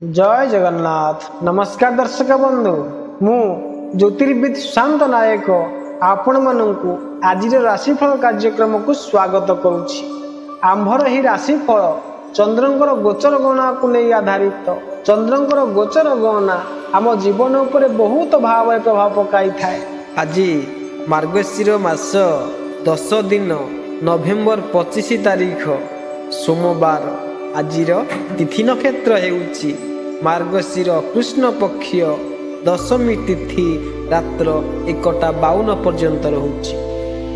जय जगन्नाथ। नमस्कार दर्शक बंधु, मु ज्योतिर्विद सुशांत नायक आपण मानू आज राशिफल कार्यक्रम को स्वागत करुछि। आंभर ही राशिफल चंद्रंकर गोचर गणना को नहीं आधारित। चंद्रंकर गोचर गणना आम जीवन उपर बहुत भाव प्रभाव पकाई थाए। आज मार्गशीर मास 10 दिन नवेम्बर 25 तारीख सोमवार। आजिर तिथि नक्षत्र हेउछि मार्गशीर कृष्ण पक्षीय दशमी तिथि रात्र 1:52 पर्यंत रहुछि।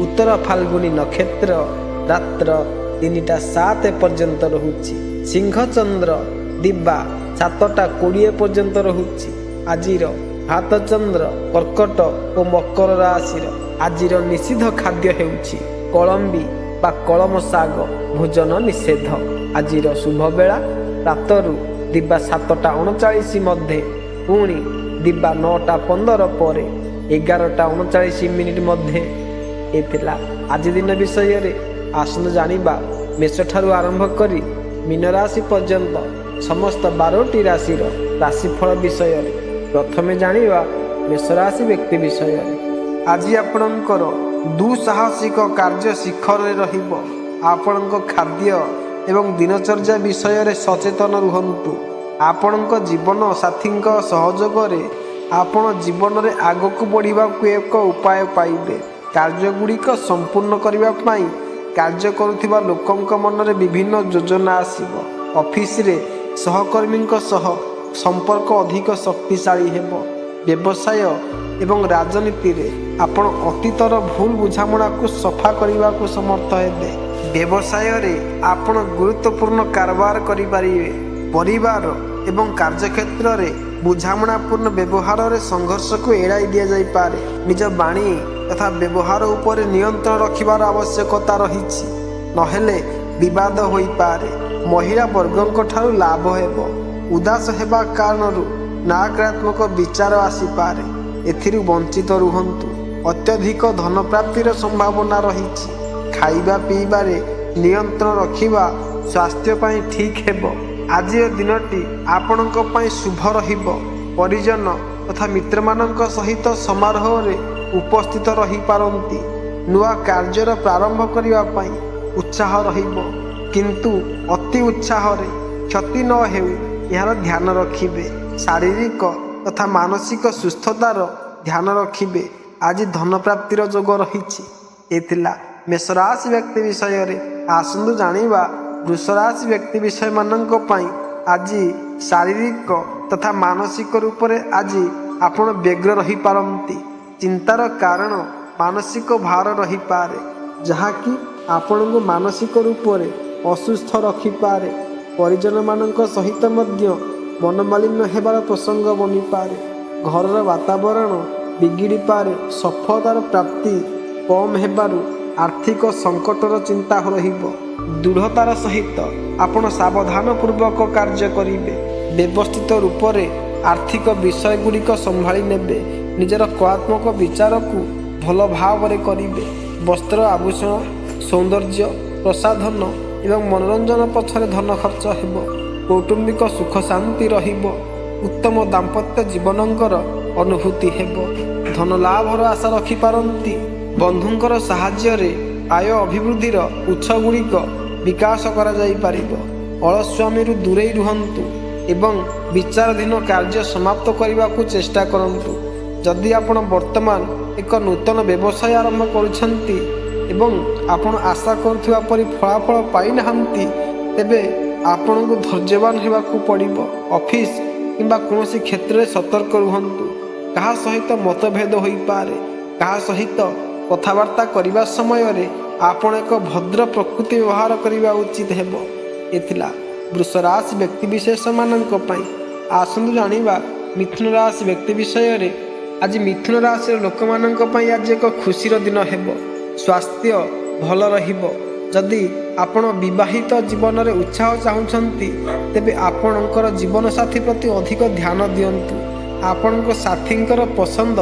उत्तर फाल्गुनी नक्षत्र रात्र 3:07 पर्यंत रहुछि। सिंह चंद्र दिबा 7:20 पर्यंत रहुछि। आजिर हाथ चंद्र कर्कट और मकर राशि। आजिर निषिद्ध खाद्य हेउछि कलम्बी बा कलम शाग भोजन निषेध। आजिर शुभ बेला रातरु दिबा 7:39 मध्य पुणी दिबा 9:15 पर 11:39 मध्य। एथिला आज दिन विषय रे आसनु जानिबा। मेष ठारू आरंभ करी मीन राशि पर्यंत समस्त 12टी राशिर राशिफल विषय रे प्रथमे जानिबा मेष राशि व्यक्ति विषय रे। आज आपणकर दुसाहसिक कार्य शिखर रे रहिबो। आपणक खाद्य एवं दिनचर्या विषय रे सचेतन रुहंतु। आपणक जीवन साथी सहयोग रे आपण जीवन रे आगक बढ़िबा को एक उपाय पाइबे। कार्यगुड़िक संपूर्ण करबा पई कार्य करुथिबा लोकंक मन रे विभिन्न योजना आसीबो। ऑफिस रे सहकर्मी सह संपर्क अधिक शक्तिशाली हेबो। व्यवसाय एवं राजनीति रे आपण अतीतर भूल बुझामणा को सफा करबा को समर्थ हेबे। व्यवसाय रे आपण गुरुत्वपूर्ण कारोबार करि परिबे। परिवार एवं कार्यक्षेत्र रे बुझामणापूर्ण व्यवहार रे संघर्ष को एड़ाई दिया जाई पारे। निज बाणी तथा व्यवहार उपर नियंत्रण रखिबार आवश्यकता रहिछि, नहेले विवाद होई पारे। महिला वर्गंक ठारू लाभ हेबो। उदास हेबा कारणरू नकारात्मक विचार आसी पारे। एथिरु वंचित रुहंतु। अत्यधिक धन प्राप्तिर संभावना रहिछि। खाइबा पीबारे नियंत्रण रखिबा स्वास्थ्य पाई ठीक हेबो। आज दिनटी आपणक पाई शुभ रहिबो। परिजन तथा मित्रमानंक सहित समारोह रे उपस्थित रही पारंती। नुआ कार्यर प्रारंभ करिबा पाई उत्साह रहिबो, किंतु अति उत्साह रे क्षति न हेउ यार ध्यान रखिबे। शारीरिक तथा मानसिक सुस्थतार ध्यान रखिबे। आज धन प्राप्तिर जोग रहिछि। एथिला मेष राशि व्यक्ति विषय रे आसंदु जानिबा। वृष राशि व्यक्ति विषय मानक पई आज शारीरिक तथा मानसिक रूप रे आज आपण व्यग्र रही पारंती। चिंतार कारण मानसिक भार रही पारे, जहा कि आपण को मानसिक रूप रे असुस्थ रखी पारे। परिजन मानक सहित मध्य मनमालिन्य हेबार प्रसंग बनी पारे। घरर वातावरण बिगिड़ी पारे। सफलतार प्राप्ति कम हेबारु आर्थिक संकटर चिंता रहिबो। दृढ़तार सहित आपण सावधान पूर्वक कार्य करिवे। व्यवस्थित रूप रे आर्थिक विषय गुड़िक संभाली नेबे। निजर कलात्मक विचार को भल भाव रे करिवे। वस्त्र आभूषण सौंदर्य प्रसाधन एवं मनोरंजन पछरे धन खर्च हेबो। कौटुंबिक सुख शांति रहिबो। उत्तम दाम्पत्य जीवनंकर अनुभूति हेबो। धन लाभर आशा रखि पारंती। बंधुंकर साहाय्य रे आय अभिवृद्धिर उत्स गुड़िक विकास करा जाई पारिबो। अलस्वामी रु दूरेई रुहंतु एवं विचाराधीन कार्य समाप्त करने को चेष्टा करंतु। जदि आपण वर्तमान एक नूतन व्यवसाय आरंभ करुछंती एवं आपण आशा करुवा परि फलाफल पाई नाहंती, तेबे आपण को धैर्यवान हेबा को पड़िबो। ऑफिस किंबा कोनोसी क्षेत्र में सतर्क रुहंतु। कहा सहित मतभेद होई पारे। कहा सहित कथबार्ता करने समय रे आपण एक भद्र प्रकृति व्यवहार करने उचित हेबो। एथिला वृष राशि व्यक्ति विशेष मानक पई आसंदु जानिबा मिथुन राशि व्यक्ति विषय रे। आज मिथुन राशि लोक मानक पई आज एक खुशीर दिन हेबो। स्वास्थ्य भल रहिबो। जदि आपण विवाहित जीवन रे उत्साह चाहुछंती, तेबे आपणकर जीवन साथी प्रति अधिक ध्यान दियंतु। आपणक साथींकर पसंद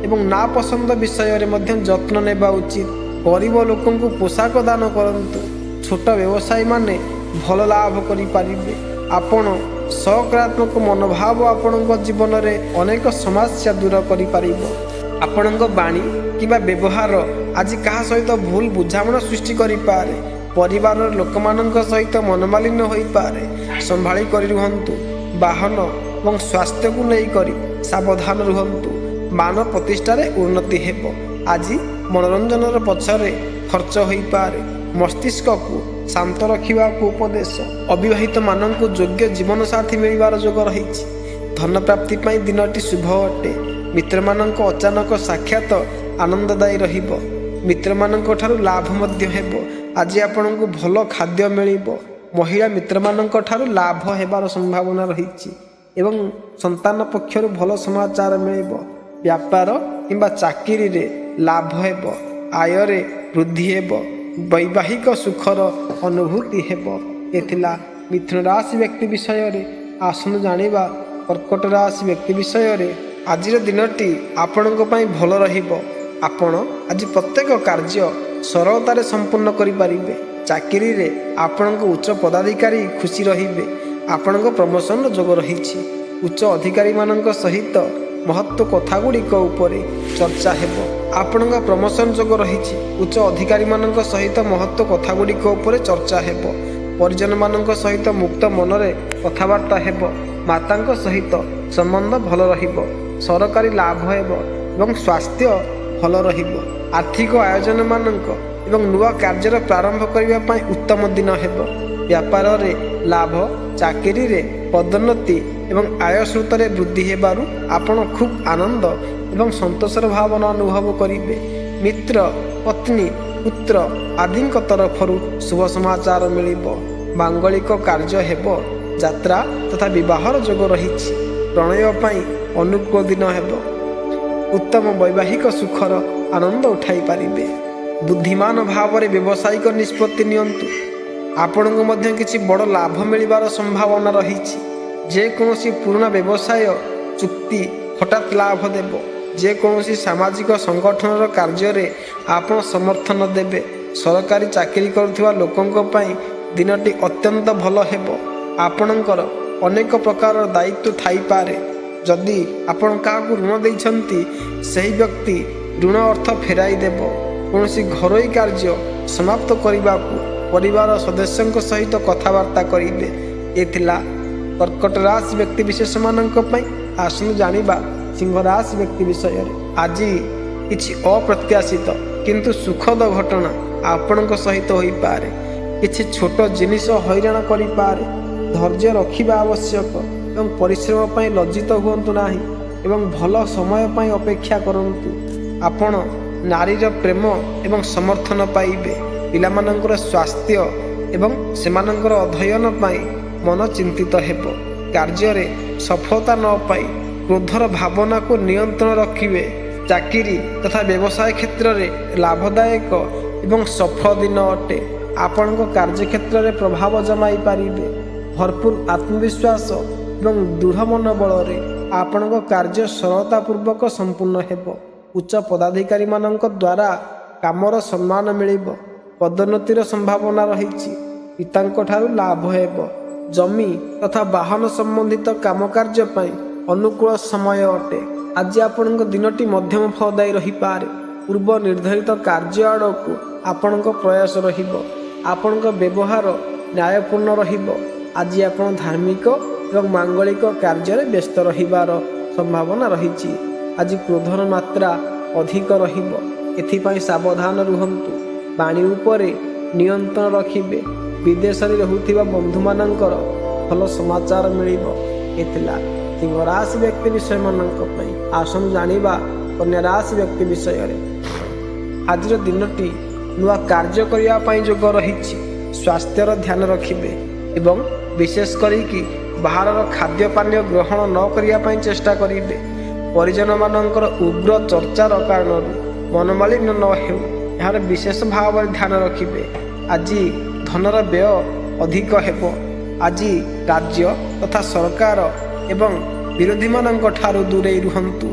एवं ना पसंद विषय रे मध्य जत्न नेबा उचित। गरीब लोकन को पोशाक दान करंतु। छोट व्यवसायी माने भल लाभ करि पारिबे। आपण ସକାରାତ୍ମକ ମନୋଭାବ ଆପଣଙ୍କ ଜୀବନରେ ଅନେକ ସମସ୍ୟା ଦୂର କରିପାରିବ। ଆପଣଙ୍କ ବାଣୀ କିମ୍ବା ବ୍ୟବହାର ଆଜି କାହା ସହିତ ଭୁଲ ବୁଝାମଣା ସୃଷ୍ଟି କରିପାରେ। ପରିବାରର ଲୋକମାନଙ୍କ ସହିତ ମନମାଳିନ୍ୟ ହୋଇପାରେ। ସମ୍ଭାଳି କରି ରୁହନ୍ତୁ। ବାହନ ଏବଂ ସ୍ୱାସ୍ଥ୍ୟକୁ ନେଇକରି ସାବଧାନ ରୁହନ୍ତୁ। ମାନ ପ୍ରତିଷ୍ଠାରେ ଉନ୍ନତି ହେବ। ଆଜି ମନୋରଞ୍ଜନର ପଛରେ ଖର୍ଚ୍ଚ ହୋଇପାରେ। ମସ୍ତିଷ୍କକୁ ଶାନ୍ତ ରଖିବାକୁ ଉପଦେଶ। ଅବିବାହିତମାନଙ୍କୁ ଯୋଗ୍ୟ ଜୀବନସାଥୀ ମିଳିବାର ଯୋଗ ରହିଛି। ଧନ ପ୍ରାପ୍ତି ପାଇଁ ଦିନଟି ଶୁଭ ଅଟେ। ମିତ୍ରମାନଙ୍କ ଅଚାନକ ସାକ୍ଷାତ ଆନନ୍ଦଦାୟୀ ରହିବ। ମିତ୍ରମାନଙ୍କ ଠାରୁ ଲାଭ ମଧ୍ୟ ହେବ। ଆଜି ଆପଣଙ୍କୁ ଭଲ ଖାଦ୍ୟ ମିଳିବ। ମହିଳା ମିତ୍ରମାନଙ୍କ ଠାରୁ ଲାଭ ହେବାର ସମ୍ଭାବନା ରହିଛି ଏବଂ ସନ୍ତାନ ପକ୍ଷରୁ ଭଲ ସମାଚାର ମିଳିବ। ବ୍ୟାପାର କିମ୍ବା ଚାକିରିରେ ଲାଭ ହେବ। ଆୟରେ ବୃଦ୍ଧି ହେବ। ବୈବାହିକ ସୁଖର ଅନୁଭୂତି ହେବ। ଏ ଥିଲା ମିଥୁନ ରାଶି ବ୍ୟକ୍ତି ବିଷୟରେ। ଆସନ୍ତୁ ଜାଣିବା କର୍କଟ ରାଶି ବ୍ୟକ୍ତି ବିଷୟରେ। ଆଜିର ଦିନଟି ଆପଣଙ୍କ ପାଇଁ ଭଲ ରହିବ। ଆପଣ ଆଜି ପ୍ରତ୍ୟେକ କାର୍ଯ୍ୟ ସରଳତାରେ ସମ୍ପୂର୍ଣ୍ଣ କରିପାରିବେ। ଚାକିରିରେ ଆପଣଙ୍କ ଉଚ୍ଚ ପଦାଧିକାରୀ ଖୁସି ରହିବେ। ଆପଣଙ୍କ ପ୍ରମୋସନର ଯୋଗ ରହିଛି। ଉଚ୍ଚ ଅଧିକାରୀମାନଙ୍କ ସହିତ ମହତ୍ଵ କଥାଗୁଡ଼ିକ ଉପରେ ଚର୍ଚ୍ଚା ହେବ। ଆପଣଙ୍କ ପ୍ରମୋସନ ଯୋଗ ରହିଛି। ଉଚ୍ଚ ଅଧିକାରୀମାନଙ୍କ ସହିତ ମହତ୍ଵ କଥାଗୁଡ଼ିକ ଉପରେ ଚର୍ଚ୍ଚା ହେବ। ପରିଜନମାନଙ୍କ ସହିତ ମୁକ୍ତ ମନରେ କଥାବାର୍ତ୍ତା ହେବ। ମାତାଙ୍କ ସହିତ ସମ୍ବନ୍ଧ ଭଲ ରହିବ। ସରକାରୀ ଲାଭ ହେବ ଏବଂ ସ୍ୱାସ୍ଥ୍ୟ ଭଲ ରହିବ। ଆର୍ଥିକ ଆୟୋଜନମାନଙ୍କ ଏବଂ ନୂଆ କାର୍ଯ୍ୟର ପ୍ରାରମ୍ଭ କରିବା ପାଇଁ ଉତ୍ତମ ଦିନ ହେବ। ବ୍ୟାପାରରେ ଲାଭ, ଚାକିରିରେ ପଦୋନ୍ନତି ଏବଂ ଆୟ ସ୍ରୋତରେ ବୃଦ୍ଧି ହେବାରୁ ଆପଣ ଖୁବ୍ ଆନନ୍ଦ ଏବଂ ସନ୍ତୋଷର ଭାବନା ଅନୁଭବ କରିବେ। ମିତ୍ର, ପତ୍ନୀ, ପୁତ୍ର ଆଦିଙ୍କ ତରଫରୁ ଶୁଭ ସମାଚାର ମିଳିବ। ମାଙ୍ଗଳିକ କାର୍ଯ୍ୟ ହେବ। ଯାତ୍ରା ତଥା ବିବାହର ଯୋଗ ରହିଛି। ପ୍ରଣୟ ପାଇଁ ଅନୁକୂଳ ଦିନ ହେବ। ଉତ୍ତମ ବୈବାହିକ ସୁଖର ଆନନ୍ଦ ଉଠାଇ ପାରିବେ। ବୁଦ୍ଧିମାନ ଭାବରେ ବ୍ୟବସାୟିକ ନିଷ୍ପତ୍ତି ନିଅନ୍ତୁ। ଆପଣଙ୍କୁ ମଧ୍ୟ କିଛି ବଡ଼ ଲାଭ ମିଳିବାର ସମ୍ଭାବନା ରହିଛି। ଯେକୌଣସି ପୁରୁଣା ବ୍ୟବସାୟ ଚୁକ୍ତି ହଠାତ୍ ଲାଭ ଦେବ। ଯେକୌଣସି ସାମାଜିକ ସଂଗଠନର କାର୍ଯ୍ୟରେ ଆପଣ ସମର୍ଥନ ଦେବେ। ସରକାରୀ ଚାକିରି କରୁଥିବା ଲୋକଙ୍କ ପାଇଁ ଦିନଟି ଅତ୍ୟନ୍ତ ଭଲ ହେବ। ଆପଣଙ୍କର ଅନେକ ପ୍ରକାରର ଦାୟିତ୍ୱ ଥାଇପାରେ। ଯଦି ଆପଣ କାହାକୁ ଋଣ ଦେଇଛନ୍ତି ସେହି ବ୍ୟକ୍ତି ଋଣ ଅର୍ଥ ଫେରାଇ ଦେବ। କୌଣସି ଘରୋଇ କାର୍ଯ୍ୟ ସମାପ୍ତ କରିବାକୁ ପରିବାର ସଦସ୍ୟଙ୍କ ସହିତ କଥାବାର୍ତ୍ତା କରିବେ। ଏ ଥିଲା କର୍କଟ ରାଶି ବ୍ୟକ୍ତି ବିଶେଷମାନଙ୍କ ପାଇଁ। ଆସନ୍ତୁ ଜାଣିବା ସିଂହ ରାଶି ବ୍ୟକ୍ତି ବିଷୟରେ। ଆଜି କିଛି ଅପ୍ରତ୍ୟାଶିତ କିନ୍ତୁ ସୁଖଦ ଘଟଣା ଆପଣଙ୍କ ସହିତ ହୋଇପାରେ। କିଛି ଛୋଟ ଜିନିଷ ହଇରାଣ କରିପାରେ। ଧୈର୍ଯ୍ୟ ରଖିବା ଆବଶ୍ୟକ ଏବଂ ପରିଶ୍ରମ ପାଇଁ ଲଜ୍ଜିତ ହୁଅନ୍ତୁ ନାହିଁ ଏବଂ ଭଲ ସମୟ ପାଇଁ ଅପେକ୍ଷା କରନ୍ତୁ। ଆପଣ ନାରୀର ପ୍ରେମ ଏବଂ ସମର୍ଥନ ପାଇବେ। ପିଲାମାନଙ୍କର ସ୍ୱାସ୍ଥ୍ୟ ଏବଂ ସେମାନଙ୍କର ଅଧ୍ୟୟନ ପାଇଁ ମନ ଚିନ୍ତିତ ହେବ। କାର୍ଯ୍ୟରେ ସଫଳତା ନ ପାଇ କ୍ରୋଧର ଭାବନାକୁ ନିୟନ୍ତ୍ରଣ ରଖିବେ। ଚାକିରି ତଥା ବ୍ୟବସାୟ କ୍ଷେତ୍ରରେ ଲାଭଦାୟକ ଏବଂ ସଫଳ ଦିନ ଅଟେ। ଆପଣଙ୍କ କାର୍ଯ୍ୟକ୍ଷେତ୍ରରେ ପ୍ରଭାବ ଜମାଇ ପାରିବେ। ଭରପୁର ଆତ୍ମବିଶ୍ୱାସ ଏବଂ ଦୃଢ଼ ମନୋବଳରେ ଆପଣଙ୍କ କାର୍ଯ୍ୟ ସରଳତାପୂର୍ବକ ସମ୍ପୂର୍ଣ୍ଣ ହେବ। ଉଚ୍ଚ ପଦାଧିକାରୀମାନଙ୍କ ଦ୍ୱାରା କାମର ସମ୍ମାନ ମିଳିବ। ପଦୋନ୍ନତିର ସମ୍ଭାବନା ରହିଛି। ପିତାଙ୍କ ଠାରୁ ଲାଭ ହେବ। ଜମି ତଥା ବାହନ ସମ୍ବନ୍ଧିତ କାମକାର୍ଯ୍ୟ ପାଇଁ ଅନୁକୂଳ ସମୟ ଅଟେ। ଆଜି ଆପଣଙ୍କ ଦିନଟି ମଧ୍ୟମ ଫଳଦାୟୀ ରହିପାରେ। ପୂର୍ବ ନିର୍ଦ୍ଧାରିତ କାର୍ଯ୍ୟ ଆଡ଼କୁ ଆପଣଙ୍କ ପ୍ରୟାସ ରହିବ। ଆପଣଙ୍କ ବ୍ୟବହାର ନ୍ୟାୟପୂର୍ଣ୍ଣ ରହିବ। ଆଜି ଆପଣ ଧାର୍ମିକ ଏବଂ ମାଙ୍ଗଳିକ କାର୍ଯ୍ୟରେ ବ୍ୟସ୍ତ ରହିବାର ସମ୍ଭାବନା ରହିଛି। ଆଜି କ୍ରୋଧର ମାତ୍ରା ଅଧିକ ରହିବ। ଏଥିପାଇଁ ସାବଧାନ ରୁହନ୍ତୁ। ବାଣୀ ଉପରେ ନିୟନ୍ତ୍ରଣ ରଖିବେ। ବିଦେଶରେ ରହୁଥିବା ବନ୍ଧୁମାନଙ୍କର ଭଲ ସମାଚାର ମିଳିବ। ଏ ଥିଲା ସିଂହ ରାଶି ବ୍ୟକ୍ତି ବିଷୟମାନଙ୍କ ପାଇଁ। ଆସନ୍ତୁ ଜାଣିବା କନ୍ୟା ରାଶି ବ୍ୟକ୍ତି ବିଷୟରେ। ଆଜିର ଦିନଟି ନୂଆ କାର୍ଯ୍ୟ କରିବା ପାଇଁ ଯୋଗ ରହିଛି। ସ୍ୱାସ୍ଥ୍ୟର ଧ୍ୟାନ ରଖିବେ ଏବଂ ବିଶେଷ କରିକି ବାହାରର ଖାଦ୍ୟ ପାନୀୟ ଗ୍ରହଣ ନ କରିବା ପାଇଁ ଚେଷ୍ଟା କରିବେ। ପରିଜନମାନଙ୍କର ଉଗ୍ର ଚର୍ଚ୍ଚାର କାରଣରୁ ମନମାଳିନ୍ୟ ନ ହେଉ ଏହାର ବିଶେଷ ଭାବରେ ଧ୍ୟାନ ରଖିବେ। ଆଜି ଧନର ବ୍ୟୟ ଅଧିକ ହେବ। ଆଜି ରାଜ୍ୟ ତଥା ସରକାର ଏବଂ ବିରୋଧୀମାନଙ୍କ ଠାରୁ ଦୂରେଇ ରୁହନ୍ତୁ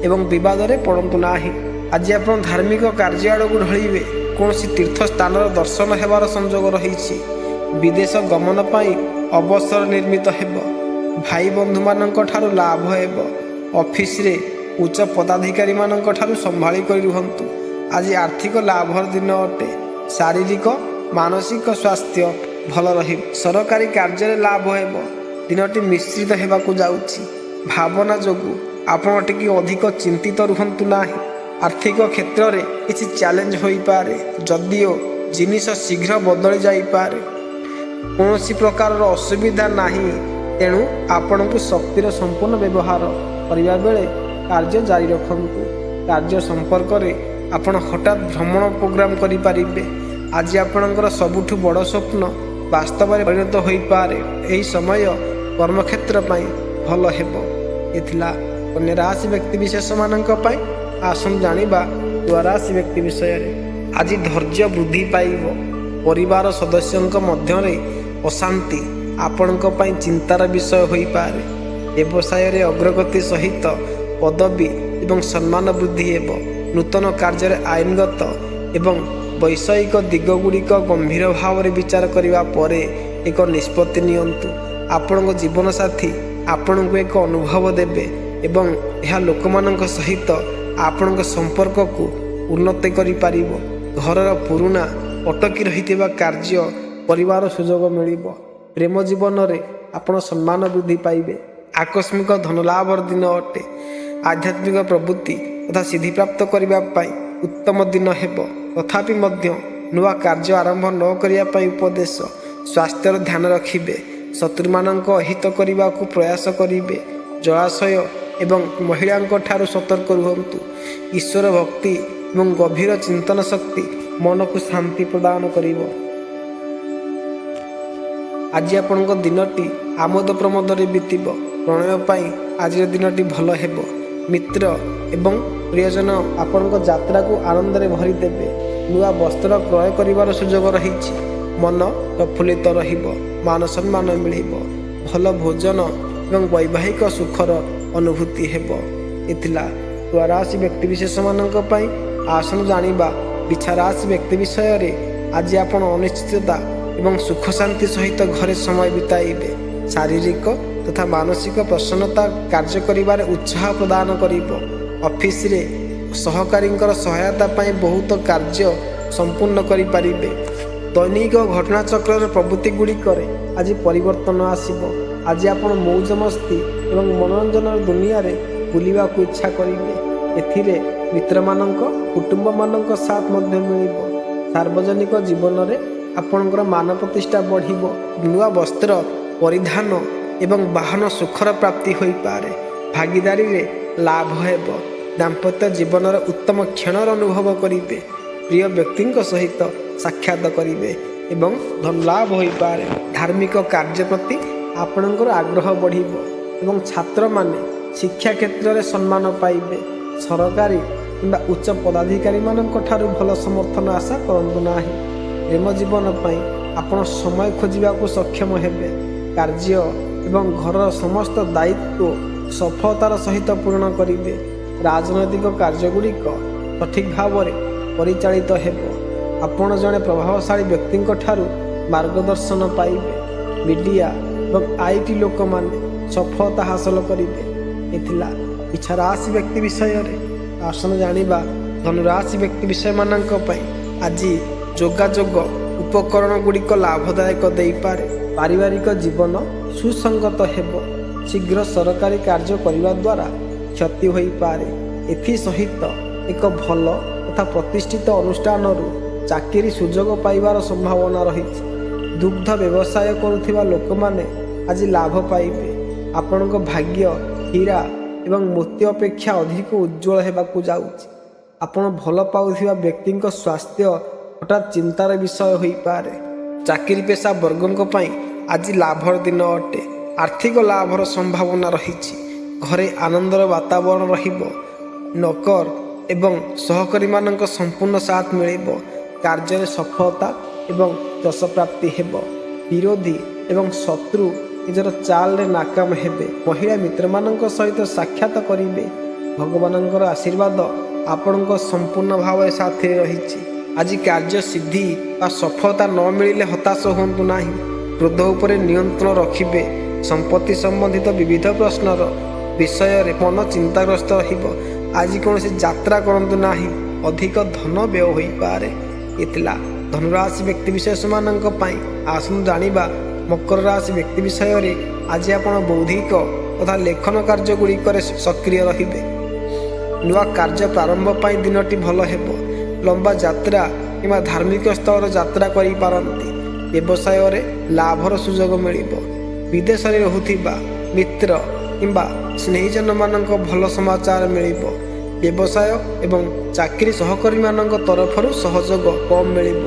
ଏବଂ ବିବାଦରେ ପଡ଼ନ୍ତୁ ନାହିଁ। ଆଜି ଆପଣ ଧାର୍ମିକ କାର୍ଯ୍ୟ ଆଡ଼କୁ ଢଳିବେ। କୌଣସି ତୀର୍ଥ ସ୍ଥାନର ଦର୍ଶନ ହେବାର ସଂଯୋଗ ରହିଛି। ବିଦେଶ ଗମନ ପାଇଁ ଅବସର ନିର୍ମିତ ହେବ। ଭାଇ ବନ୍ଧୁମାନଙ୍କ ଠାରୁ ଲାଭ ହେବ। ଅଫିସରେ ଉଚ୍ଚ ପଦାଧିକାରୀମାନଙ୍କ ଠାରୁ ସମ୍ଭାଳି କରି ରୁହନ୍ତୁ। ଆଜି ଆର୍ଥିକ ଲାଭର ଦିନ ଅଟେ। ଶାରୀରିକ ମାନସିକ ସ୍ୱାସ୍ଥ୍ୟ ଭଲ ରହିବ। ସରକାରୀ କାର୍ଯ୍ୟରେ ଲାଭ ହେବ। ଦିନଟି ମିଶ୍ରିତ ହେବାକୁ ଯାଉଛି। ଭାବନା ଯୋଗୁଁ ଆପଣ ଟିକେ ଅଧିକ ଚିନ୍ତିତ ରୁହନ୍ତୁ ନାହିଁ। ଆର୍ଥିକ କ୍ଷେତ୍ରରେ କିଛି ଚ୍ୟାଲେଞ୍ଜ ହୋଇପାରେ, ଯଦିଓ ଜିନିଷ ଶୀଘ୍ର ବଦଳି ଯାଇପାରେ। କୌଣସି ପ୍ରକାରର ଅସୁବିଧା ନାହିଁ, ତେଣୁ ଆପଣଙ୍କୁ ଶକ୍ତିର ସମ୍ପୂର୍ଣ୍ଣ ବ୍ୟବହାର କରିବା ବେଳେ କାର୍ଯ୍ୟ ଜାରି ରଖନ୍ତୁ। କାର୍ଯ୍ୟ ସମ୍ପର୍କରେ ଆପଣ ହଠାତ୍ ଭ୍ରମଣ ପ୍ରୋଗ୍ରାମ କରିପାରିବେ। ଆଜି ଆପଣଙ୍କର ସବୁଠୁ ବଡ଼ ସ୍ୱପ୍ନ ବାସ୍ତବରେ ପରିଣତ ହୋଇପାରେ। ଏହି ସମୟ କର୍ମକ୍ଷେତ୍ର ପାଇଁ ଭଲ ହେବ। ଏ ଥିଲା କନ୍ୟା ରାଶି ବ୍ୟକ୍ତିବିଶେଷମାନଙ୍କ ପାଇଁ। ଆସନ୍ତୁ ଜାଣିବା ତୁଳା ରାଶି ବ୍ୟକ୍ତି ବିଷୟରେ। ଆଜି ଧୈର୍ଯ୍ୟ ବୃଦ୍ଧି ପାଇବ। ପରିବାର ସଦସ୍ୟଙ୍କ ମଧ୍ୟରେ ଅଶାନ୍ତି ଆପଣଙ୍କ ପାଇଁ ଚିନ୍ତାର ବିଷୟ ହୋଇପାରେ। ବ୍ୟବସାୟରେ ଅଗ୍ରଗତି ସହିତ ପଦବୀ ଏବଂ ସମ୍ମାନ ବୃଦ୍ଧି ହେବ। ନୂତନ କାର୍ଯ୍ୟରେ ଆଇନଗତ ଏବଂ ବୈଷୟିକ ଦିଗଗୁଡ଼ିକ ଗମ୍ଭୀର ଭାବରେ ବିଚାର କରିବା ପରେ ଏକ ନିଷ୍ପତ୍ତି ନିଅନ୍ତୁ। ଆପଣଙ୍କ ଜୀବନସାଥୀ ଆପଣଙ୍କୁ ଏକ ଅନୁଭବ ଦେବେ ଏବଂ ଏହା ଲୋକମାନଙ୍କ ସହିତ ଆପଣଙ୍କ ସମ୍ପର୍କକୁ ଉନ୍ନତି କରିପାରିବ। ଘରର ପୁରୁଣା ଅଟକି ରହିଥିବା କାର୍ଯ୍ୟ କରିବାର ସୁଯୋଗ ମିଳିବ। ପ୍ରେମ ଜୀବନରେ ଆପଣ ସମ୍ମାନ ବୃଦ୍ଧି ପାଇବେ। ଆକସ୍ମିକ ଧନଲାଭର ଦିନ ଅଟେ। ଆଧ୍ୟାତ୍ମିକ ପ୍ରବୃତ୍ତି ତଥା ସିଦ୍ଧିପ୍ରାପ୍ତ କରିବା ପାଇଁ ଉତ୍ତମ ଦିନ ହେବ। ତଥାପି ମଧ୍ୟ ନୂଆ କାର୍ଯ୍ୟ ଆରମ୍ଭ ନ କରିବା ପାଇଁ ଉପଦେଶ। ସ୍ୱାସ୍ଥ୍ୟର ଧ୍ୟାନ ରଖିବେ। ଶତ୍ରୁମାନଙ୍କ ଅହିତ କରିବାକୁ ପ୍ରୟାସ କରିବେ। ଜଳାଶୟ ଏବଂ ମହିଳାଙ୍କ ଠାରୁ ସତର୍କ ରୁହନ୍ତୁ। ଈଶ୍ୱର ଭକ୍ତି ଏବଂ ଗଭୀର ଚିନ୍ତନ ଶକ୍ତି ମନକୁ ଶାନ୍ତି ପ୍ରଦାନ କରିବ। ଆଜି ଆପଣଙ୍କ ଦିନଟି ଆମୋଦ ପ୍ରମୋଦରେ ବିତିବ। ପ୍ରଣୟ ପାଇଁ ଆଜିର ଦିନଟି ଭଲ ହେବ। ମିତ୍ର ଏବଂ ପ୍ରିୟଜନ ଆପଣଙ୍କ ଯାତ୍ରାକୁ ଆନନ୍ଦରେ ଭରିଦେବେ। ନୂଆ ବସ୍ତ୍ର କ୍ରୟ କରିବାର ସୁଯୋଗ ରହିଛି। ମନ ପ୍ରଫୁଲ୍ଲିତ ରହିବ। ମାନ ସମ୍ମାନ ମିଳିବ। ଭଲ ଭୋଜନ ଏବଂ ବୈବାହିକ ସୁଖର ଅନୁଭୂତି ହେବ। ଏ ଥିଲା ତୁଳା ରାଶି ବ୍ୟକ୍ତିବିଶେଷମାନଙ୍କ ପାଇଁ। ଆସନ୍ତୁ ଜାଣିବା ବିଛା ରାଶି ବ୍ୟକ୍ତି ବିଷୟରେ। ଆଜି ଆପଣ ଅନିଶ୍ଚିତତା ଏବଂ ସୁଖ ଶାନ୍ତି ସହିତ ଘରେ ସମୟ ବିତାଇବେ। ଶାରୀରିକ ତଥା ମାନସିକ ପ୍ରସନ୍ନତା କାର୍ଯ୍ୟ କରିବାରେ ଉତ୍ସାହ ପ୍ରଦାନ କରିବ। ଅଫିସରେ ସହକାରୀଙ୍କର ସହାୟତା ପାଇଁ ବହୁତ କାର୍ଯ୍ୟ ସମ୍ପୂର୍ଣ୍ଣ କରିପାରିବେ। ଦୈନିକ ଘଟଣାଚକ୍ରର ପ୍ରବୃତ୍ତି ଗୁଡ଼ିକରେ ଆଜି ପରିବର୍ତ୍ତନ ଆସିବ। ଆଜି ଆପଣ ମୌଜ ମସ୍ତି ଏବଂ ମନୋରଞ୍ଜନର ଦୁନିଆରେ ବୁଲିବାକୁ ଇଚ୍ଛା କରିବେ। ଏଥିରେ ମିତ୍ରମାନଙ୍କ କୁଟୁମ୍ବମାନଙ୍କ ସାଥ ମଧ୍ୟ ମିଳିବ। ସାର୍ବଜନିକ ଜୀବନରେ ଆପଣଙ୍କର ମାନ ପ୍ରତିଷ୍ଠା ବଢ଼ିବ। ନୂଆ ବସ୍ତ୍ର ପରିଧାନ ଏବଂ ବାହନ ସୁଖର ପ୍ରାପ୍ତି ହୋଇପାରେ। ଭାଗିଦାରୀରେ ଲାଭ ହେବ। ଦାମ୍ପତ୍ୟ ଜୀବନର ଉତ୍ତମ କ୍ଷଣର ଅନୁଭବ କରିବେ। ପ୍ରିୟ ବ୍ୟକ୍ତିଙ୍କ ସହିତ ସାକ୍ଷାତ କରିବେ ଏବଂ ଧନଲାଭ ହୋଇପାରେ। ଧାର୍ମିକ କାର୍ଯ୍ୟ ପ୍ରତି ଆପଣଙ୍କର ଆଗ୍ରହ ବଢ଼ିବ ଏବଂ ଛାତ୍ରମାନେ ଶିକ୍ଷା କ୍ଷେତ୍ରରେ ସମ୍ମାନ ପାଇବେ। ସରକାରୀ କିମ୍ବା ଉଚ୍ଚ ପଦାଧିକାରୀମାନଙ୍କ ଠାରୁ ଭଲ ସମର୍ଥନ ଆଶା କରନ୍ତୁ ନାହିଁ। ପ୍ରେମ ଜୀବନ ପାଇଁ ଆପଣ ସମୟ ଖୋଜିବାକୁ ସକ୍ଷମ ହେବେ। କାର୍ଯ୍ୟ ଏବଂ ଘରର ସମସ୍ତ ଦାୟିତ୍ୱ ସଫଳତାର ସହିତ ପୂରଣ କରିବେ। ରାଜନୈତିକ କାର୍ଯ୍ୟଗୁଡ଼ିକ ସଠିକ୍ ଭାବରେ ପରିଚାଳିତ ହେବ। ଆପଣ ଜଣେ ପ୍ରଭାବଶାଳୀ ବ୍ୟକ୍ତିଙ୍କ ଠାରୁ ମାର୍ଗଦର୍ଶନ ପାଇବେ। ମିଡ଼ିଆ ଏବଂ IT ଲୋକମାନେ ସଫଳତା ହାସଲ କରିବେ। ଏ ଥିଲା ବିଛା ରାଶି ବ୍ୟକ୍ତି ବିଷୟରେ। ଆସନ୍ତୁ ଜାଣିବା ଧନୁରାଶି ବ୍ୟକ୍ତି ବିଷୟମାନଙ୍କ ପାଇଁ। ଆଜି ଯୋଗାଯୋଗ ଉପକରଣ ଗୁଡ଼ିକ ଲାଭଦାୟକ ଦେଇପାରେ। ପାରିବାରିକ ଜୀବନ ସୁସଙ୍ଗତ ହେବ। ଶୀଘ୍ର ସରକାରୀ କାର୍ଯ୍ୟ କରିବା ଦ୍ୱାରା କ୍ଷତି ହୋଇପାରେ। ଏଥିସହିତ ଏକ ଭଲ ତଥା ପ୍ରତିଷ୍ଠିତ ଅନୁଷ୍ଠାନରୁ ଚାକିରି ସୁଯୋଗ ପାଇବାର ସମ୍ଭାବନା ରହିଛି। ଦୁଗ୍ଧ ବ୍ୟବସାୟ କରୁଥିବା ଲୋକମାନେ ଆଜି ଲାଭ ପାଇବେ। ଆପଣଙ୍କ ଭାଗ୍ୟ ହୀରା ଏବଂ ମୋତି ଅପେକ୍ଷା ଅଧିକ ଉଜ୍ଜ୍ୱଳ ହେବାକୁ ଯାଉଛି। ଆପଣ ଭଲ ପାଉଥିବା ବ୍ୟକ୍ତିଙ୍କ ସ୍ୱାସ୍ଥ୍ୟ ହଠାତ୍ ଚିନ୍ତାର ବିଷୟ ହୋଇପାରେ। ଚାକିରି ପେଶା ବର୍ଗଙ୍କ ପାଇଁ ଆଜି ଲାଭର ଦିନ ଅଟେ। ଆର୍ଥିକ ଲାଭର ସମ୍ଭାବନା ରହିଛି। ଘରେ ଆନନ୍ଦର ବାତାବରଣ ରହିବ। ନୋକର ଏବଂ ସହକର୍ମୀମାନଙ୍କ ସମ୍ପୂର୍ଣ୍ଣ ସାଥ ମିଳିବ। କାର୍ଯ୍ୟରେ ସଫଳତା ଏବଂ ଯଶ ପ୍ରାପ୍ତି ହେବ। ବିରୋଧୀ ଏବଂ ଶତ୍ରୁ ନିଜର ଚାଲରେ ନାକାମ ହେବେ। ମହିଳା ମିତ୍ରମାନଙ୍କ ସହିତ ସାକ୍ଷାତ କରିବେ। ଭଗବାନଙ୍କର ଆଶୀର୍ବାଦ ଆପଣଙ୍କ ସମ୍ପୂର୍ଣ୍ଣ ଭାବରେ ସାଥିରେ ରହିଛି। ଆଜି କାର୍ଯ୍ୟ ସିଦ୍ଧି ବା ସଫଳତା ନ ମିଳିଲେ ହତାଶ ହୁଅନ୍ତୁ ନାହିଁ। କ୍ରୋଧ ଉପରେ ନିୟନ୍ତ୍ରଣ ରଖିବେ ସମ୍ପତ୍ତି ସମ୍ବନ୍ଧିତ ବିବିଧ ପ୍ରଶ୍ନର ବିଷୟରେ ମନ ଚିନ୍ତାଗ୍ରସ୍ତ ରହିବ। ଆଜି କୌଣସି ଯାତ୍ରା କରନ୍ତୁ ନାହିଁ, ଅଧିକ ଧନ ବ୍ୟୟ ହୋଇପାରେ। ଏ ଥିଲା ଧନୁରାଶି ବ୍ୟକ୍ତିବିଶେଷମାନଙ୍କ ପାଇଁ। ଆସନ୍ତୁ ଜାଣିବା ମକର ରାଶି ବ୍ୟକ୍ତି ବିଷୟରେ। ଆଜି ଆପଣ ବୌଦ୍ଧିକ ତଥା ଲେଖନ କାର୍ଯ୍ୟଗୁଡ଼ିକରେ ସକ୍ରିୟ ରହିବେ। ନୂଆ କାର୍ଯ୍ୟ ପ୍ରାରମ୍ଭ ପାଇଁ ଦିନଟି ଭଲ ହେବ। ଲମ୍ବା ଯାତ୍ରା କିମ୍ବା ଧାର୍ମିକ ସ୍ଥଳର ଯାତ୍ରା କରିପାରନ୍ତି। ବ୍ୟବସାୟରେ ଲାଭର ସୁଯୋଗ ମିଳିବ। ବିଦେଶରେ ରହୁଥିବା ମିତ୍ର କିମ୍ବା ସ୍ନେହିଜନମାନଙ୍କ ଭଲ ସମାଚାର ମିଳିବ। ବ୍ୟବସାୟ ଏବଂ ଚାକିରି ସହକର୍ମୀମାନଙ୍କ ତରଫରୁ ସହଯୋଗ କମ୍ ମିଳିବ।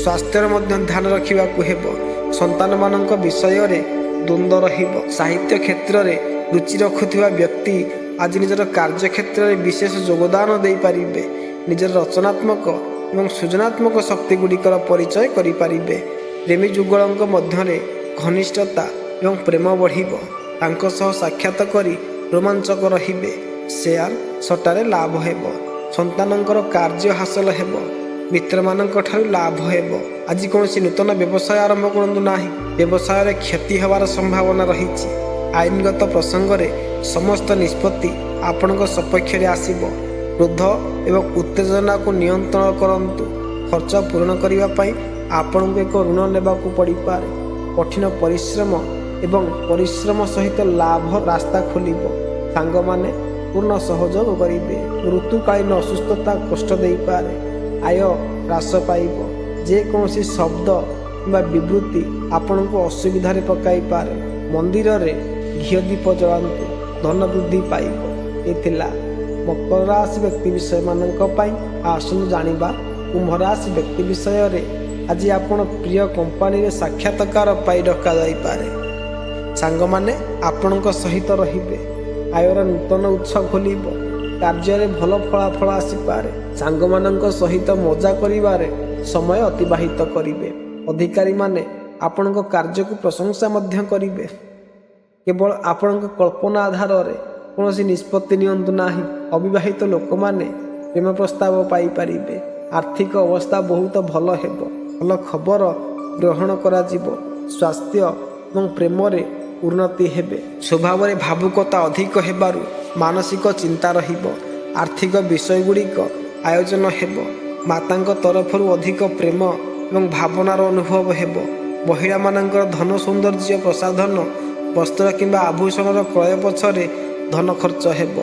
ସ୍ୱାସ୍ଥ୍ୟର ମଧ୍ୟ ଧ୍ୟାନ ରଖିବାକୁ ହେବ। ସନ୍ତାନମାନଙ୍କ ବିଷୟରେ ଦ୍ୱନ୍ଦ୍ୱ ରହିବ। ସାହିତ୍ୟ କ୍ଷେତ୍ରରେ ରୁଚି ରଖୁଥିବା ବ୍ୟକ୍ତି ଆଜି ନିଜର କାର୍ଯ୍ୟକ୍ଷେତ୍ରରେ ବିଶେଷ ଯୋଗଦାନ ଦେଇପାରିବେ। ନିଜର ରଚନାତ୍ମକ ଏବଂ ସୃଜନାତ୍ମକ ଶକ୍ତିଗୁଡ଼ିକର ପରିଚୟ କରିପାରିବେ। ପ୍ରେମୀ ଯୁଗଳଙ୍କ ମଧ୍ୟରେ ଘନିଷ୍ଠତା ଏବଂ ପ୍ରେମ ବଢ଼ିବ। ତାଙ୍କ ସହ ସାକ୍ଷାତ କରି ରୋମାଞ୍ଚକ ରହିବେ। ସେୟାର ସଟାରେ ଲାଭ ହେବ। ସନ୍ତାନଙ୍କର କାର୍ଯ୍ୟ ହାସଲ ହେବ। ମିତ୍ରମାନଙ୍କ ଠାରୁ ଲାଭ ହେବ। ଆଜି କୌଣସି ନୂତନ ବ୍ୟବସାୟ ଆରମ୍ଭ କରନ୍ତୁ ନାହିଁ। ବ୍ୟବସାୟରେ କ୍ଷତି ହେବାର ସମ୍ଭାବନା ରହିଛି। ଆଇନଗତ ପ୍ରସଙ୍ଗରେ ସମସ୍ତ ନିଷ୍ପତ୍ତି ଆପଣଙ୍କ ସପକ୍ଷରେ ଆସିବ। କ୍ରୋଧ ଏବଂ ଉତ୍ତେଜନାକୁ ନିୟନ୍ତ୍ରଣ କରନ୍ତୁ। ଖର୍ଚ୍ଚ ପୂରଣ କରିବା ପାଇଁ ଆପଣଙ୍କୁ ଏକ ଋଣ ନେବାକୁ ପଡ଼ିପାରେ। କଠିନ ପରିଶ୍ରମ ଏବଂ ପରିଶ୍ରମ ସହିତ ଲାଭ ରାସ୍ତା ଖୋଲିବ। ସାଙ୍ଗମାନେ ପୂର୍ଣ୍ଣ ସହଯୋଗ କରିବେ। ଋତୁକାଳୀନ ଅସୁସ୍ଥତା କଷ୍ଟ ଦେଇପାରେ। ଆୟ ହ୍ରାସ ପାଇବ। ଯେକୌଣସି ଶବ୍ଦ କିମ୍ବା ବିବୃତ୍ତି ଆପଣଙ୍କୁ ଅସୁବିଧାରେ ପକାଇପାରେ। ମନ୍ଦିରରେ ଘିଅ ଦୀପ ଜଳାନ୍ତୁ, ଧନ ବୃଦ୍ଧି ପାଇବ। ଏ ଥିଲା ମକର ରାଶି ବ୍ୟକ୍ତି ବିଷୟମାନଙ୍କ ପାଇଁ। ଆସନ୍ତୁ ଜାଣିବା କୁମ୍ଭ ରାଶି ବ୍ୟକ୍ତି ବିଷୟରେ। ଆଜି ଆପଣ ପ୍ରିୟ କମ୍ପାନୀରେ ସାକ୍ଷାତକାର ପାଇ ଡକାଯାଇପାରେ। ସାଙ୍ଗମାନେ ଆପଣଙ୍କ ସହିତ ରହିବେ। ଆୟର ନୂତନ ଉତ୍ସ ଖୋଲିବ। କାର୍ଯ୍ୟରେ ଭଲ ଫଳାଫଳ ଆସିପାରେ। ସାଙ୍ଗମାନଙ୍କ ସହିତ ମଜା କରିବାରେ ସମୟ ଅତିବାହିତ କରିବେ। ଅଧିକାରୀମାନେ ଆପଣଙ୍କ କାର୍ଯ୍ୟକୁ ପ୍ରଶଂସା ମଧ୍ୟ କରିବେ। କେବଳ ଆପଣଙ୍କ କଳ୍ପନା ଆଧାରରେ କୌଣସି ନିଷ୍ପତ୍ତି ନିଅନ୍ତୁ ନାହିଁ। ଅବିବାହିତ ଲୋକମାନେ ପ୍ରେମ ପ୍ରସ୍ତାବ ପାଇପାରିବେ। ଆର୍ଥିକ ଅବସ୍ଥା ବହୁତ ଭଲ ହେବ। ଭଲ ଖବର ଗ୍ରହଣ କରାଯିବ। ସ୍ୱାସ୍ଥ୍ୟ ଏବଂ ପ୍ରେମରେ ଉନ୍ନତି ହେବେ। ସ୍ୱଭାବରେ ଭାବୁକତା ଅଧିକ ହେବାରୁ ମାନସିକ ଚିନ୍ତା ରହିବ। ଆର୍ଥିକ ବିଷୟଗୁଡ଼ିକ ଆୟୋଜନ ହେବ। ମାତାଙ୍କ ତରଫରୁ ଅଧିକ ପ୍ରେମ ଏବଂ ଭାବନାର ଅନୁଭବ ହେବ। ମହିଳାମାନଙ୍କର ଧନ ସୌନ୍ଦର୍ଯ୍ୟ ପ୍ରସାଧନ, ବସ୍ତ୍ର କିମ୍ବା ଆଭୂଷଣର କ୍ରୟ ପଛରେ ଧନ ଖର୍ଚ୍ଚ ହେବ।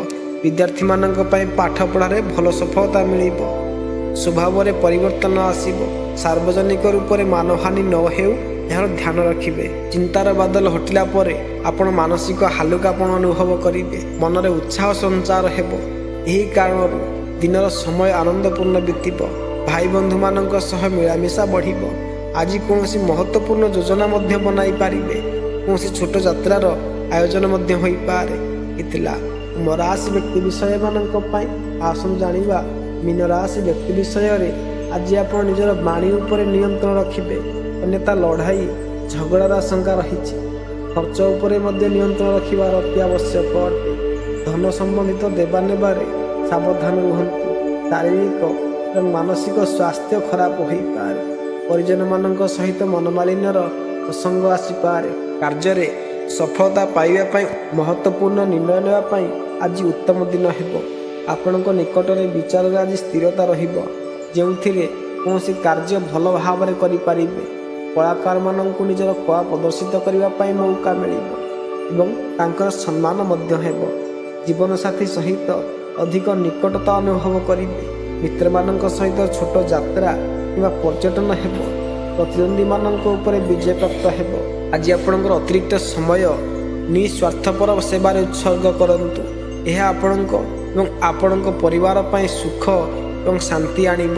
ବିଦ୍ୟାର୍ଥୀମାନଙ୍କ ପାଇଁ ପାଠପଢ଼ାରେ ଭଲ ସଫଳତା ମିଳିବ। ସ୍ୱଭାବରେ ପରିବର୍ତ୍ତନ ଆସିବ। ସାର୍ବଜନିକ ରୂପରେ ମାନହାନି ନ ହେଉ ଏହାର ଧ୍ୟାନ ରଖିବେ। ଚିନ୍ତାର ବାଦଲ ହଟିଲା ପରେ ଆପଣ ମାନସିକ ହାଲୁକାପଣ ଅନୁଭବ କରିବେ। ମନରେ ଉତ୍ସାହ ସଞ୍ଚାର ହେବ। ଏହି କାରଣରୁ ଦିନର ସମୟ ଆନନ୍ଦପୂର୍ଣ୍ଣ ବିତିବ। ଭାଇ ବନ୍ଧୁମାନଙ୍କ ସହ ମିଳାମିଶା ବଢ଼ିବ। ଆଜି କୌଣସି ମହତ୍ତ୍ୱପୂର୍ଣ୍ଣ ଯୋଜନା ମଧ୍ୟ ବନାଇ ପାରିବେ। କୌଣସି ଛୋଟ ଯାତ୍ରାର ଆୟୋଜନ ମଧ୍ୟ ହୋଇପାରେ। ଏ ଥିଲା କୁମ୍ଭ ରାଶି ବ୍ୟକ୍ତି ବିଷୟମାନଙ୍କ ପାଇଁ। ଆସନ୍ତୁ ଜାଣିବା ମୀନ ରାଶି ବ୍ୟକ୍ତି ବିଷୟରେ। ଆଜି ଆପଣ ନିଜର ବାଣୀ ଉପରେ ନିୟନ୍ତ୍ରଣ ରଖିବେ। ଅନ୍ୟଥା ଲଢ଼ାଇ ଝଗଡ଼ାର ଆଶଙ୍କା ରହିଛି। ଖର୍ଚ୍ଚ ଉପରେ ମଧ୍ୟ ନିୟନ୍ତ୍ରଣ ରଖିବାର ଅତି ଆବଶ୍ୟକ ଅଟେ। ଧନ ସମ୍ବନ୍ଧିତ ଦେବା ନେବାରେ ସାବଧାନ ରୁହନ୍ତୁ। ଶାରୀରିକ ଏବଂ ମାନସିକ ସ୍ୱାସ୍ଥ୍ୟ ଖରାପ ହୋଇପାରେ। ପରିଜନମାନଙ୍କ ସହିତ ମନମାଳିନ୍ୟର ପ୍ରସଙ୍ଗ ଆସିପାରେ। କାର୍ଯ୍ୟରେ ସଫଳତା ପାଇବା ପାଇଁ ମହତ୍ତ୍ୱପୂର୍ଣ୍ଣ ନିର୍ଣ୍ଣୟ ନେବା ପାଇଁ ଆଜି ଉତ୍ତମ ଦିନ ହେବ। ଆପଣଙ୍କ ନିକଟରେ ବିଚାରରେ ଆଜି ସ୍ଥିରତା ରହିବ, ଯେଉଁଥିରେ କୌଣସି କାର୍ଯ୍ୟ ଭଲ ଭାବରେ କରିପାରିବେ। କଳାକାରମାନଙ୍କୁ ନିଜର କଳା ପ୍ରଦର୍ଶିତ କରିବା ପାଇଁ ମୌକା ମିଳିବ ଏବଂ ତାଙ୍କର ସମ୍ମାନ ମଧ୍ୟ ହେବ। ଜୀବନସାଥୀ ସହିତ ଅଧିକ ନିକଟତା ଅନୁଭବ କରିବେ। ମିତ୍ରମାନଙ୍କ ସହିତ ଛୋଟ ଯାତ୍ରା କିମ୍ବା ପର୍ଯ୍ୟଟନ ହେବ। ପ୍ରତିଦ୍ୱନ୍ଦ୍ୱୀମାନଙ୍କ ଉପରେ ବିଜୟ ପ୍ରାପ୍ତ ହେବ। ଆଜି ଆପଣଙ୍କର ଅତିରିକ୍ତ ସମୟ ନିଃସ୍ୱାର୍ଥପର ସେବାରେ ଉତ୍ସର୍ଗ କରନ୍ତୁ। ଏହା ଆପଣଙ୍କ ଏବଂ ଆପଣଙ୍କ ପରିବାର ପାଇଁ ସୁଖ ଏବଂ ଶାନ୍ତି ଆଣିବ।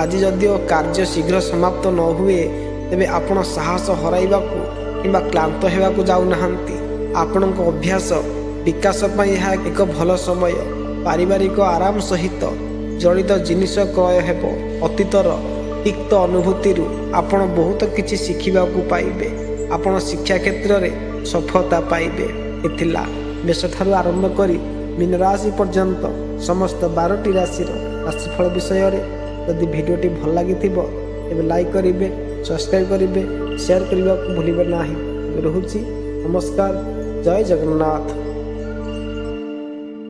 ଆଜି ଯଦିଓ କାର୍ଯ୍ୟ ଶୀଘ୍ର ସମାପ୍ତ ନ ହୁଏ, ତେବେ ଆପଣ ସାହସ ହରାଇବାକୁ କିମ୍ବା କ୍ଳାନ୍ତ ହେବାକୁ ଯାଉନାହାନ୍ତି। ଆପଣଙ୍କ ଅଭ୍ୟାସ ବିକାଶ ପାଇଁ ଏହା ଏକ ଭଲ ସମୟ। ପାରିବାରିକ ଆରାମ ସହିତ ଜଡ଼ିତ ଜିନିଷ କ୍ରୟ ହେବ। ଅତୀତର ତିକ୍ତ ଅନୁଭୂତିରୁ ଆପଣ ବହୁତ କିଛି ଶିଖିବାକୁ ପାଇବେ। ଆପଣ ଶିକ୍ଷା କ୍ଷେତ୍ରରେ ସଫଳତା ପାଇବେ। ଏଥିଲା ମେଷଠାରୁ ଆରମ୍ଭ କରି ମୀନ ରାଶି ପର୍ଯ୍ୟନ୍ତ ସମସ୍ତ 12ଟି ରାଶିର ରାଶିଫଳ ବିଷୟରେ। ଯଦି ଭିଡ଼ିଓଟି ଭଲ ଲାଗିଥିବ ତେବେ ଲାଇକ୍ କରିବେ, ସବସ୍କ୍ରାଇବ୍ କରିବେ, ସେୟାର କରିବାକୁ ଭୁଲିବେ ନାହିଁ। ରହୁଛି ନମସ୍କାର। ଜୟ ଜଗନ୍ନାଥ।